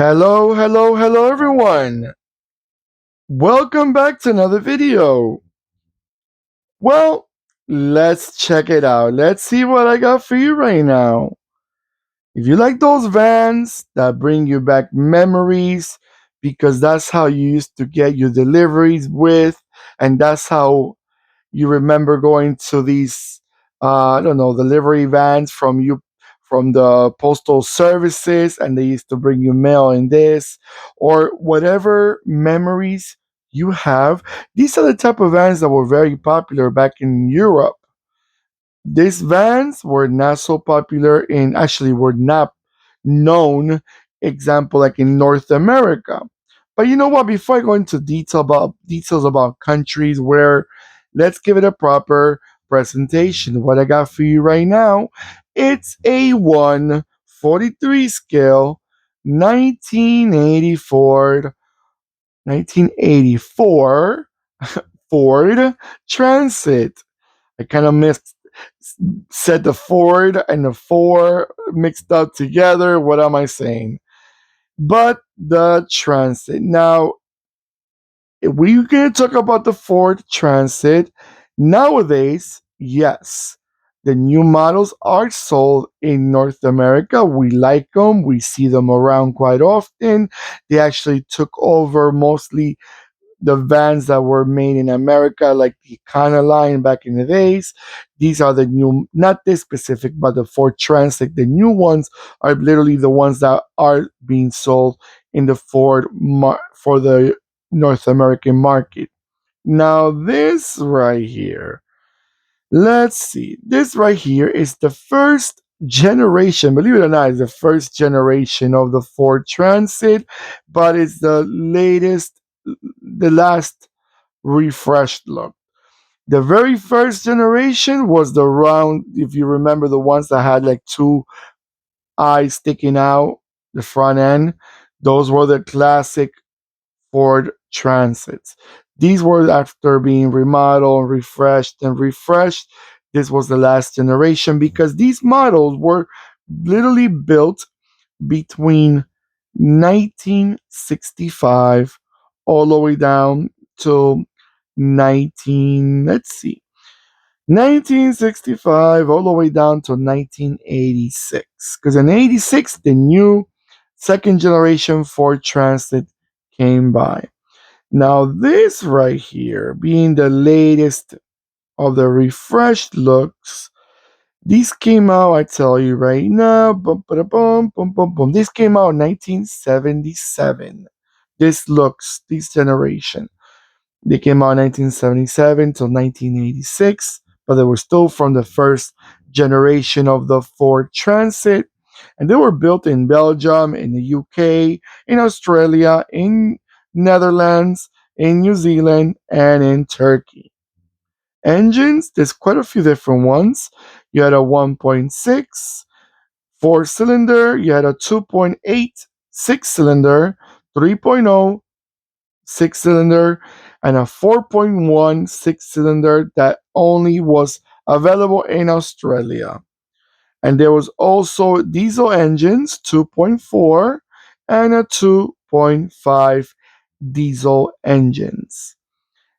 Hello, hello, hello everyone. Welcome back to another video. Well, let's check it out. Let's see what I got for you right now. If you like those vans that bring you back memories, because that's how you used to get your deliveries with, and that's how you remember going to these I don't know, delivery vans from the postal services, and they used to bring you mail in this, or whatever memories you have. These are the type of vans that were very popular back in Europe. These vans were not so popular in, actually were not known, example, like in North America. But you know what? Before I go into details about countries where, let's give it a proper presentation. What I got for you right now, it's a 143 scale 1984 1984 Ford Transit. I kind of mixed said the Ford and the four mixed up together. What am I saying? But the Transit. Now, if we're going to talk about the Ford Transit, nowadays, yes, the new models are sold in North America. We like them. We see them around quite often. They actually took over mostly the vans that were made in America, like the Econo line back in the days. These are the new, not this specific, but the Ford Transit. The new ones are literally the ones that are being sold in the for the North American market. Now, this right here, let's see. This right here is the first generation, believe it or not, it's the first generation of the Ford Transit, but it's the latest, the last refreshed look. The very first generation was the round, if you remember, the ones that had like two eyes sticking out the front end. Those were the classic Ford Transits. These were after being remodeled, refreshed, and refreshed. This was the last generation because these models were literally built between 1965 all the way down to 19, let's see, 1965 all the way down to 1986. Because in 86, the new second generation Ford Transit came by. Now, this right here, being the latest of the refreshed looks, these came out, I tell you right now, bum, ba, bum, bum, bum, bum. This came out in 1977. This looks, this generation. They came out in 1977 till 1986, but they were still from the first generation of the Ford Transit. And they were built in Belgium, in the UK, in Australia, in Netherlands, in New Zealand, and in Turkey. Engines, there's quite a few different ones. You had a 1.6 4 cylinder, you had a 2.8 6 cylinder, 3.0 6 cylinder, and a 4.1 6 cylinder that only was available in Australia. And there was also diesel engines, 2.4 and a 2.5 diesel engines.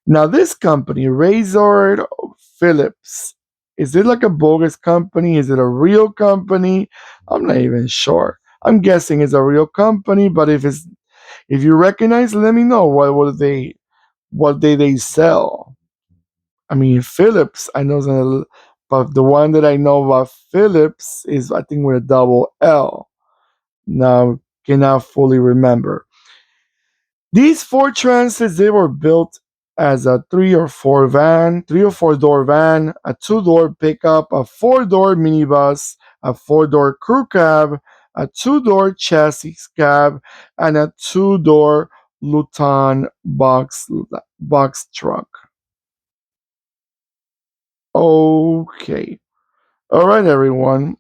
Now, this company, Razor Phillips, is it like a bogus company? Is it a real company? I'm not even sure. I'm guessing it's a real company, but if you recognize, let me know what they sell. I mean, Phillips, I know, but the one that I know about Phillips is, I think, with a double L. Now, cannot fully remember. These four transits, they were built as a three or four door van, a two-door pickup, a four-door minibus, a four-door crew cab, a two-door chassis cab, and a two-door Luton box truck. Okay. All right, everyone.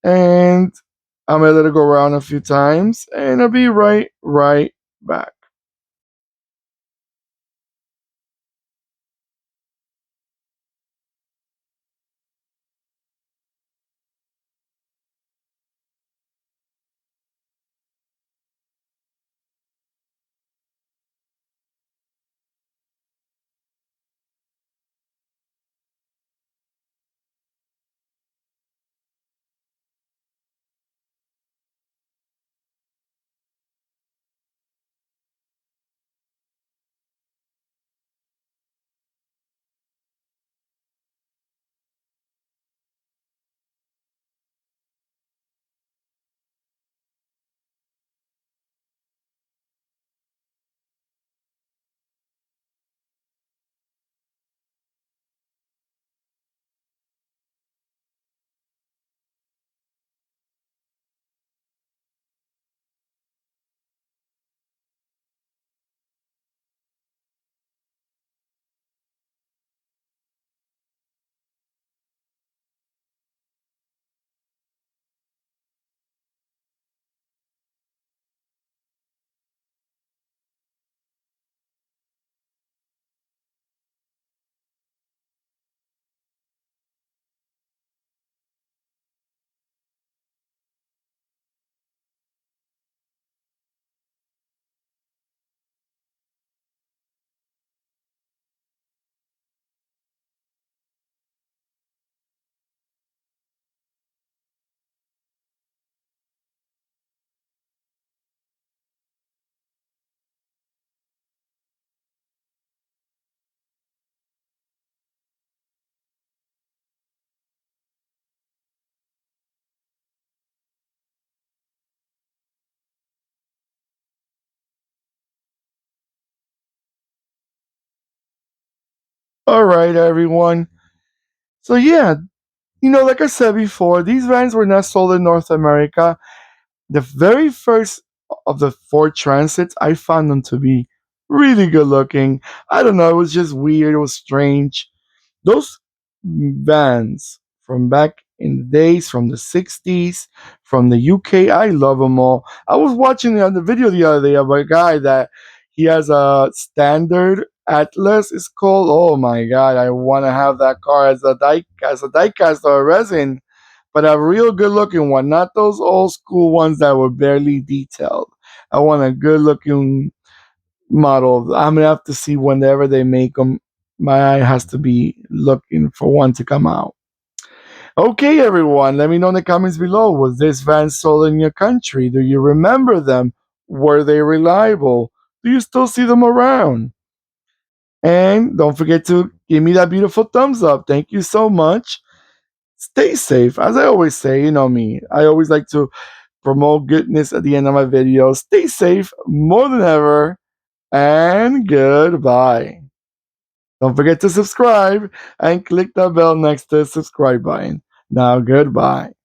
And I'm gonna let it go around a few times, and I'll be right back. All right, everyone. So yeah, like I said before, these vans were not sold in North America. The very first of the Ford Transits, I found them to be really good looking. I don't know, it was just weird, it was strange. Those bands from back in the days, from the 60s, from the UK, I love them all. I was watching the video the other day of a guy that he has a standard Atlas, it's called. Oh my god, I want to have that car as a diecast or a resin, but a real good looking one, not those old school ones that were barely detailed. I want a good looking model. I'm gonna have to see whenever they make them. My eye has to be looking for one to come out. Okay, everyone, let me know in the comments below. Was this van sold in your country? Do you remember them? Were they reliable? Do you still see them around? And don't forget to give me that beautiful thumbs up. Thank you so much. Stay safe. As I always say, you know me, I always like to promote goodness at the end of my videos. Stay safe more than ever, and goodbye. Don't forget to subscribe and click the bell next to the subscribe button. Now, goodbye.